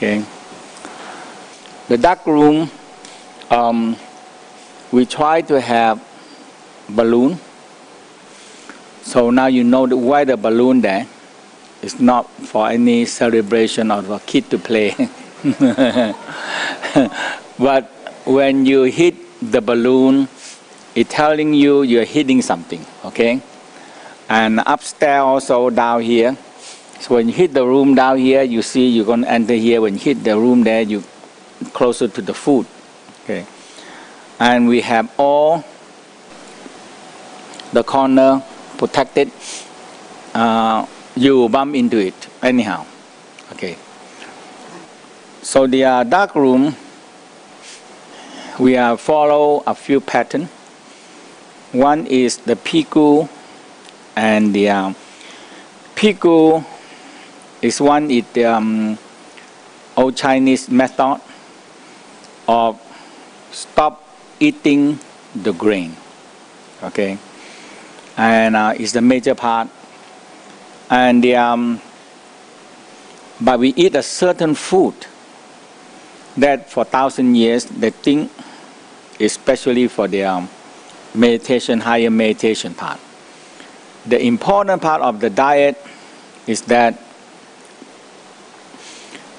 Okay. The dark room, we try to have balloon. So now you know why the balloon there. It's not for any celebration or for kid to play. But when you hit the balloon, it's telling you you're hitting something, okay? And upstairs also down here. So when you hit the room down here, you see you're going to enter here. When you hit the room there, you closer to the food, okay? And we have all the corner protected. You bump into it anyhow, okay? So the dark room, we follow a few patterns. One is the piku, and the piku is one is the old Chinese method of stop eating the grain, okay? And it's the major part. And but we eat a certain food that for 1,000 years they think, especially for the meditation, higher meditation part. The important part of the diet is that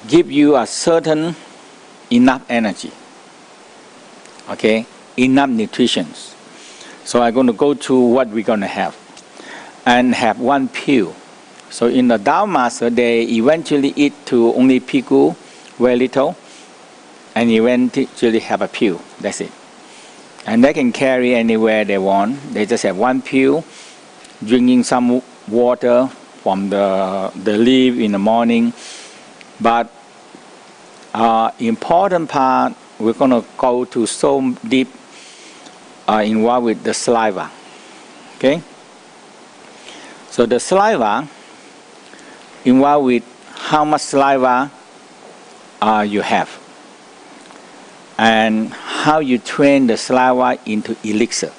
give you a certain enough energy, okay, enough nutrition. So I'm going to go through what we're going to have, and have one pill. So in the Tao Master, they eventually eat to only piku, very little, and eventually have a pill. That's it. And they can carry anywhere they want. They just have one pill, drinking some water from the leaf in the morning. But important part, we're going to go to so deep involved with the saliva. Okay? So the saliva involved with how much saliva you have, and how you train the saliva into elixir.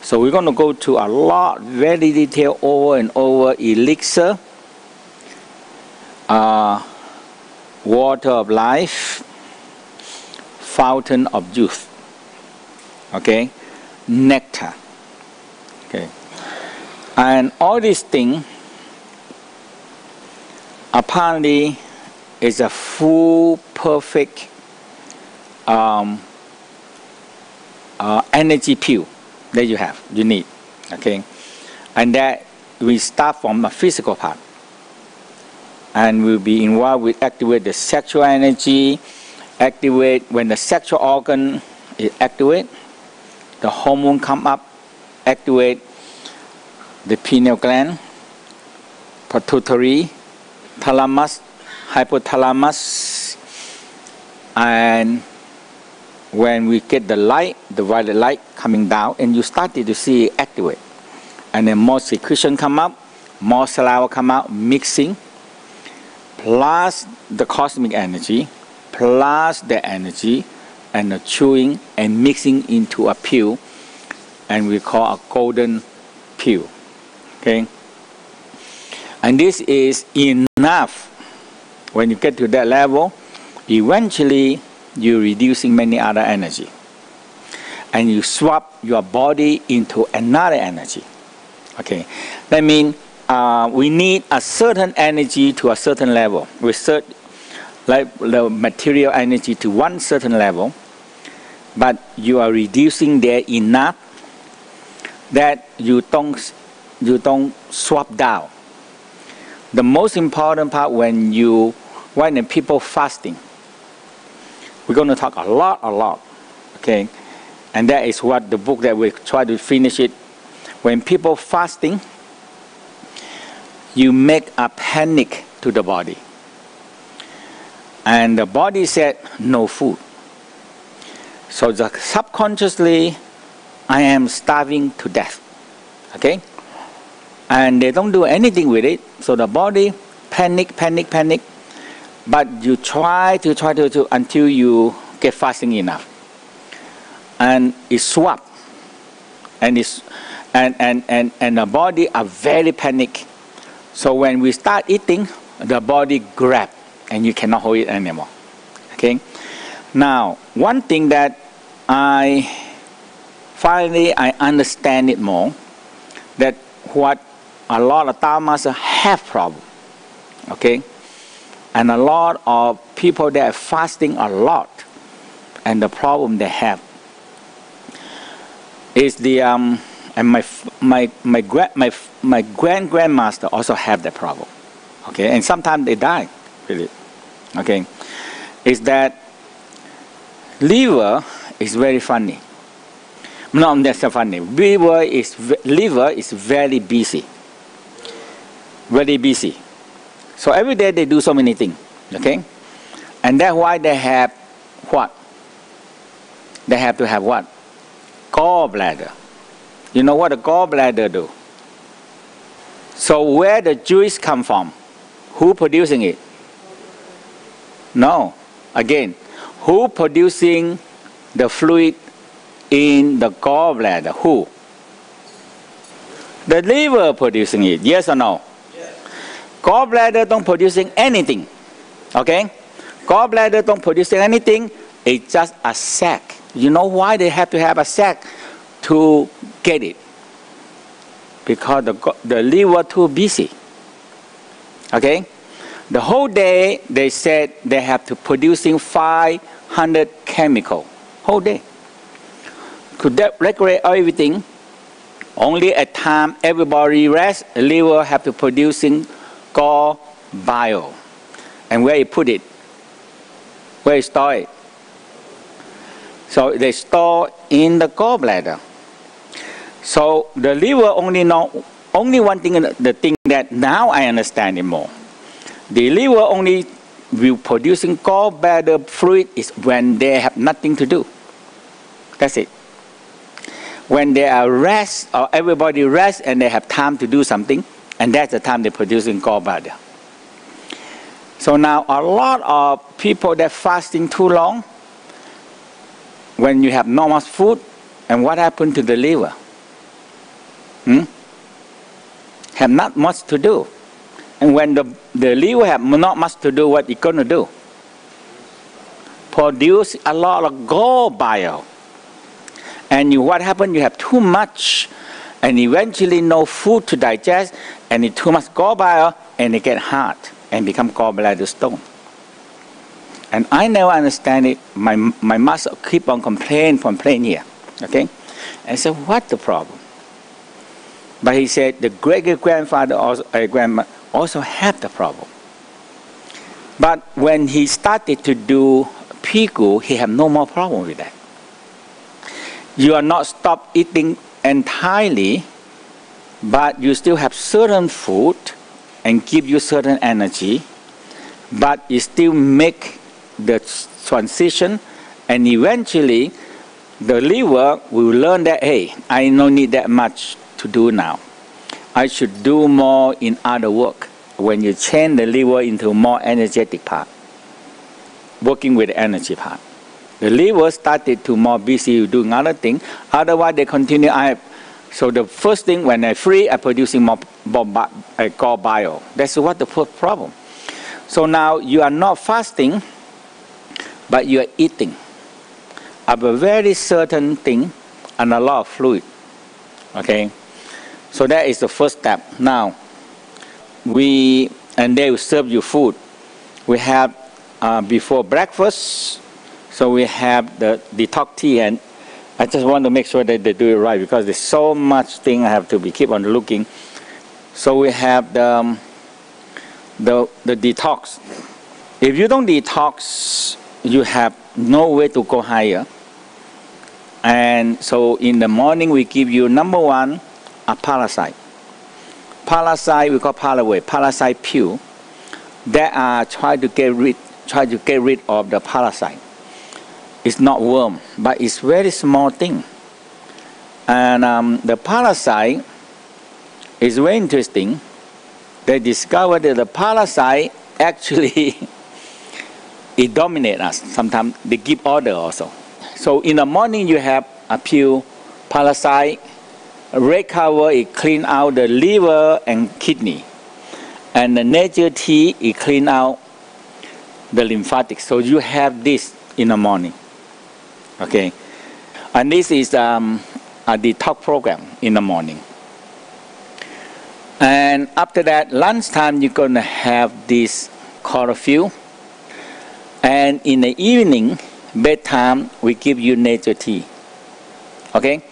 So we're going to go to a lot, very detailed, over and over elixir, water of life, fountain of youth, okay, nectar, okay, and all these things apparently is a full, perfect energy pill that you need, okay, and that we start from a physical part, and we'll be involved with activate the sexual energy, activate when the sexual organ is activate, the hormone come up, activate the pineal gland, pituitary, thalamus, hypothalamus, and when we get the light, the violet light coming down, and you started to see it activate, and then more secretion come up, more saliva come out, mixing, plus the cosmic energy, plus the energy, and the chewing and mixing into a pill, and we call a golden pill, okay? And this is enough. When you get to that level, eventually you're reducing many other energy, and you swap your body into another energy, okay? That means we need a certain energy to a certain level. We set like the material energy to one certain level, but you are reducing there enough that you don't swap down. The most important part when the people fasting, we're going to talk a lot, okay? And that is what the book that we try to finish it. When people fasting, you make a panic to the body. And the body said, no food. So subconsciously, I am starving to death, okay? And they don't do anything with it. So the body panic. But you try to until you get fasting enough, and it swap, and the body are very panic. So when we start eating, the body grab and you cannot hold it anymore. Okay. Now, one thing that I understand it more, that what a lot of Tao masters have problem. Okay. And a lot of people that are fasting a lot, and the problem they have is the and my grandmaster also have that problem. Okay, and sometimes they die with it. Okay, is that liver is very funny. No, that's not funny. Liver is very busy. Very busy. So every day they do so many things. Okay, and that's why they have what? They have to have what? Gallbladder. You know what a gallbladder do? So where the juice come from? Who producing it? No. Again, who producing the fluid in the gallbladder? Who? The liver producing it. Yes or no? Yes. Gallbladder don't producing anything. Okay? Gallbladder don't producing anything. It's just a sac. You know why they have to have a sac to get it? Because the liver too busy. Okay? The whole day they said they have to producing 500 chemical. Whole day. Could that regulate everything? Only at time everybody rest, the liver have to producing gall bile. And where you put it? Where you store it? So they store in the gallbladder. So the liver only one thing, the thing that now I understand it more. The liver only will producing gallbladder fluid is when they have nothing to do. That's it. When they are rest, or everybody rest and they have time to do something, and that's the time they're producing gallbladder. So now a lot of people that fasting too long, when you have not much food, and what happened to the liver? Have not much to do. And when the liver have not much to do, what it's going to do? Produce a lot of gall bile. And what happened? You have too much, and eventually no food to digest, and too much gall bile, and it get hard and become gallbladder stone. And I never understand it. My master keep on complain here. Okay? I said, what's the problem? But he said the great-grandfather also had the problem. But when he started to do pigu, he had no more problem with that. You are not stop eating entirely, but you still have certain food and give you certain energy, but you still make the transition, and eventually the liver will learn that, hey, I don't need that much to do now. I should do more in other work. When you change the liver into more energetic part, working with the energy part, the liver started to more busy doing other things. Otherwise, they continue. So the first thing, when I free, I'm producing more gall bile. That's what the first problem. So now you are not fasting, but you are eating of a very certain thing and a lot of fluid. Okay, so that is the first step. Now, they will serve you food. We have before breakfast, so we have the detox tea, and I just want to make sure that they do it right because there's so much thing I have to keep on looking. So we have the detox. If you don't detox, you have no way to go higher. And so in the morning we give you number one, a parasite. Parasite we call parasite pill. That are try to get rid of the parasite. It's not worm, but it's very small thing. And the parasite is very interesting. They discovered that the parasite actually it dominates us. Sometimes they give order also. So in the morning you have a pill, parasite, red cover, it clean out the liver and kidney. And the nature tea, it clean out the lymphatic. So you have this in the morning. Okay. And this is a detox program in the morning. And after that, lunchtime, you're going to have this chlorophyll. And in the evening, bedtime, we give you nature tea. Okay?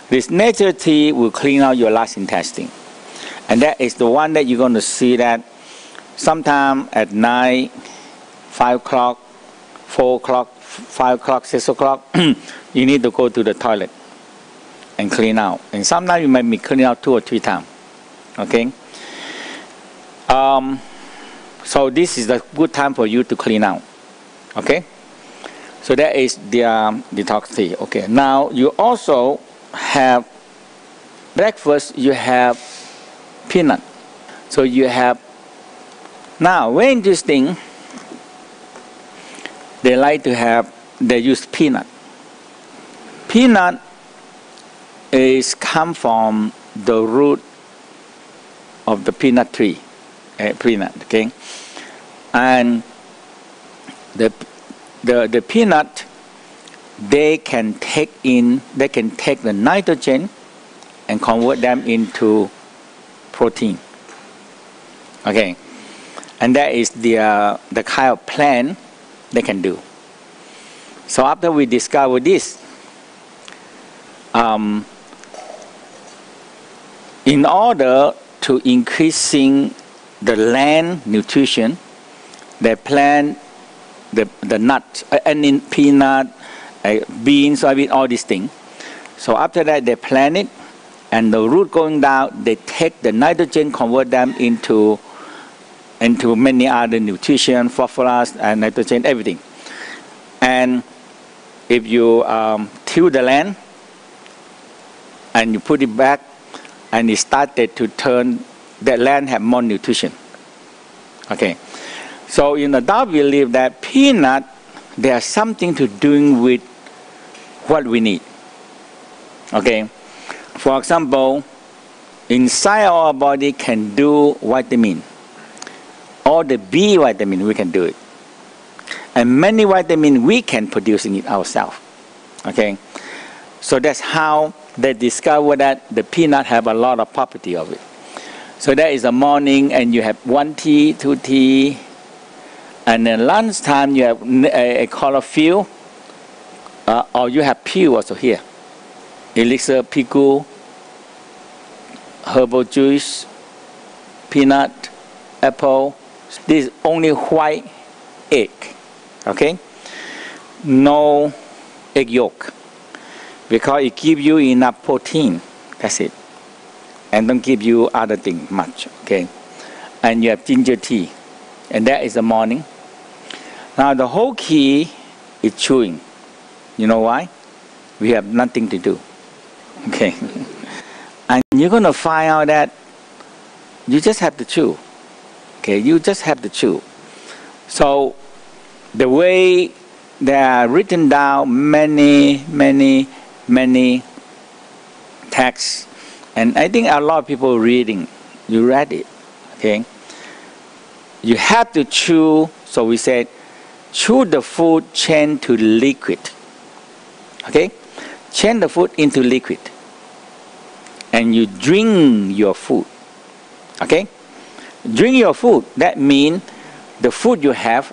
This nature tea will clean out your large intestine. And that is the one that you're going to see that sometime at night, 5 o'clock, 4 o'clock, 5 o'clock, 6 o'clock, you need to go to the toilet and clean out. And sometimes you might be cleaning out 2 or 3 times. Okay? So this is the good time for you to clean out. Okay? So that is the detox tea. Okay. Now you also have breakfast, you have peanut. So you have, now very interesting, they use peanut. Peanut is come from the root of the peanut tree, peanut, okay? And the peanut, they can take the nitrogen and convert them into protein. Okay, and that is the kind of plant they can do. So after we discover this, in order to increasing the land nutrition, they plant the nuts, and in peanut, beans, soybean, all these things. So after that, they plant it, and the root going down, they take the nitrogen, convert them into many other nutrition, phosphorus, and nitrogen, everything. And if you till the land, and you put it back, and it started to turn, the land have more nutrition. Okay. So in the Tao believe that peanut, there is something to do with what we need. Okay. For example, inside our body can do vitamin. All the B vitamin, we can do it. And many vitamin we can produce it ourselves. Okay. So that's how they discover that the peanut have a lot of property of it. So that is a morning, and you have 1 tea, 2 tea, and then lunchtime you have a chlorophyll, or you have peel also here. Elixir, pickle, herbal juice, peanut, apple. This is only white egg. Okay? No egg yolk. Because it gives you enough protein. That's it. And don't give you other things much. Okay? And you have ginger tea. And that is the morning. Now the whole key is chewing. You know why? We have nothing to do. Okay? And you're going to find out that you just have to chew. Okay? You just have to chew. So the way they are written down many texts, and I think a lot of people reading, you read it. Okay? You have to chew, so we said, chew the food, change to liquid. Okay? Change the food into liquid. And you drink your food. Okay? Drink your food. That means the food you have,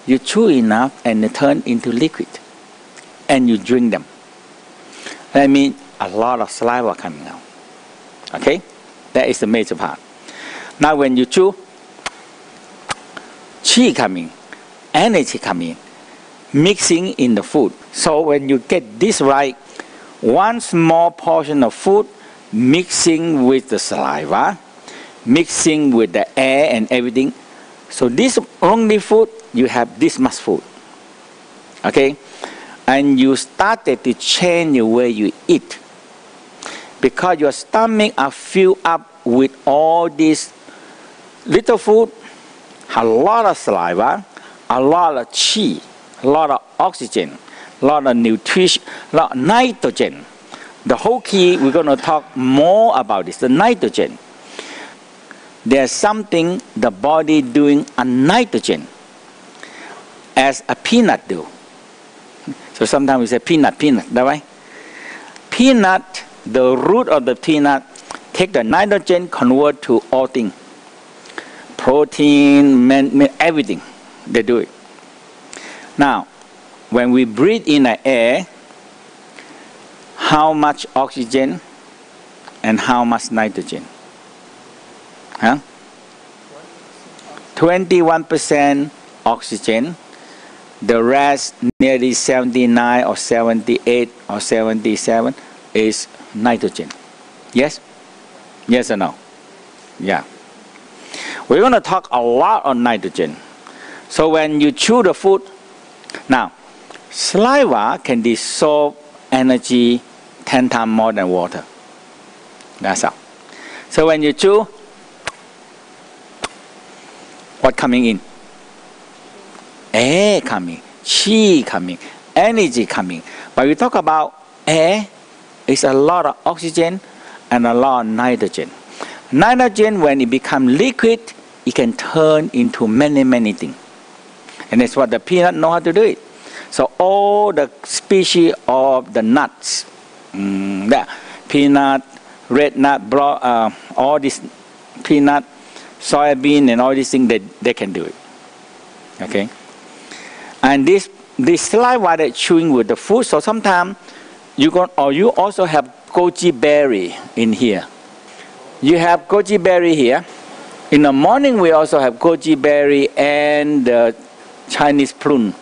you chew enough and it turn into liquid. And you drink them. That means a lot of saliva coming out. Okay? That is the major part. Now when you chew, Chi coming, energy coming, mixing in the food. So when you get this right, one small portion of food mixing with the saliva, mixing with the air and everything. So this only food, you have this much food. Okay? And you started to change the way you eat. Because your stomach are filled up with all this little food, a lot of saliva, a lot of chi, a lot of oxygen, a lot of nutrition, a lot of nitrogen. The whole key, we're going to talk more about this, the nitrogen. There's something the body doing on nitrogen. as a peanut do. So sometimes we say peanut, that way. Peanut, the root of the peanut, take the nitrogen, convert to all things. Protein, everything, they do it. Now, when we breathe in the air, how much oxygen and how much nitrogen? 21% oxygen, the rest nearly 79 or 78 or 77 is nitrogen. Yes? Yes or no? Yeah. We're going to talk a lot on nitrogen. So when you chew the food, now, saliva can dissolve energy 10 times more than water. That's all. So when you chew, what coming in? Air coming, chi coming, energy coming. But we talk about air, it's a lot of oxygen and a lot of nitrogen. Nitrogen, when it becomes liquid, it can turn into many, many things. And that's what the peanut know how to do it. So all the species of the nuts, peanut, red nut, all this peanut, soybean, and all these things, they can do it. Okay. And this saliva that chewing with the food. So sometimes you also have goji berry in here. You have goji berry here. In the morning we also have goji berry and the Chinese prune.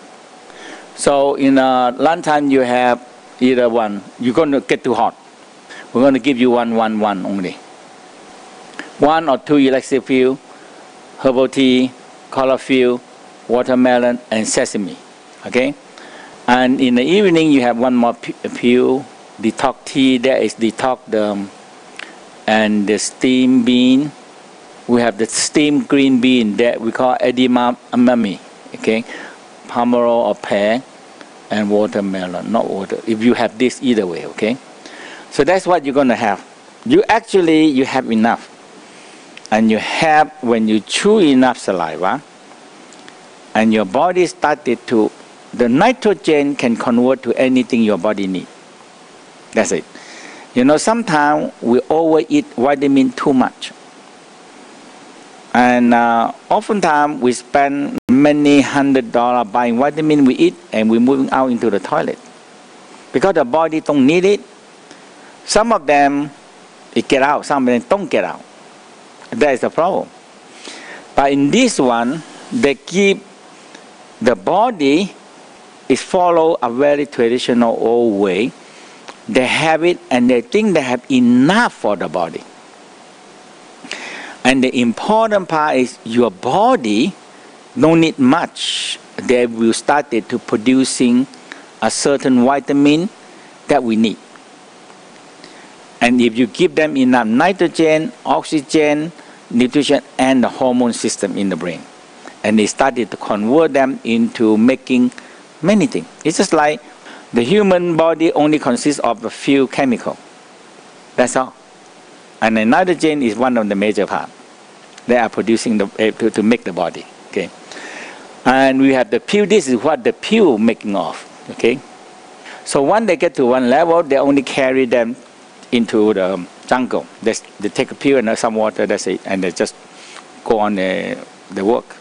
So in lunchtime you have either one. You're going to get too hot. We're going to give you one only. 1 or 2 elixir fuel, herbal tea, chlorophyll, watermelon, and sesame. Okay? And in the evening you have one more pill, detox tea. There is detox and the steamed bean. We have the steamed green bean that we call edamame. Okay? Pomelo or pear and watermelon, not water. If you have this either way, okay? So that's what you're going to have. You have enough. And you have, when you chew enough saliva, and your body started to, the nitrogen can convert to anything your body needs. That's it. You know, sometimes we overeat vitamin too much. And oftentimes we spend many $100s buying vitamin we eat and we're moving out into the toilet. Because the body don't need it. Some of them, it get out, some of them don't get out. That is the problem. But in this one, they keep the body is follow a very traditional old way. They have it and they think they have enough for the body. And the important part is your body don't need much. They will start to producing a certain vitamin that we need. And if you give them enough nitrogen, oxygen, nutrition, and the hormone system in the brain, and they started to convert them into making many things. It's just like the human body only consists of a few chemicals. That's all. And the nitrogen is one of the major parts. They are producing to make the body. Okay. And we have the pill. This is what the pill making of. Okay. So when they get to one level, they only carry them into the jungle. They take a pill and some water, that's it, and they just go on the work.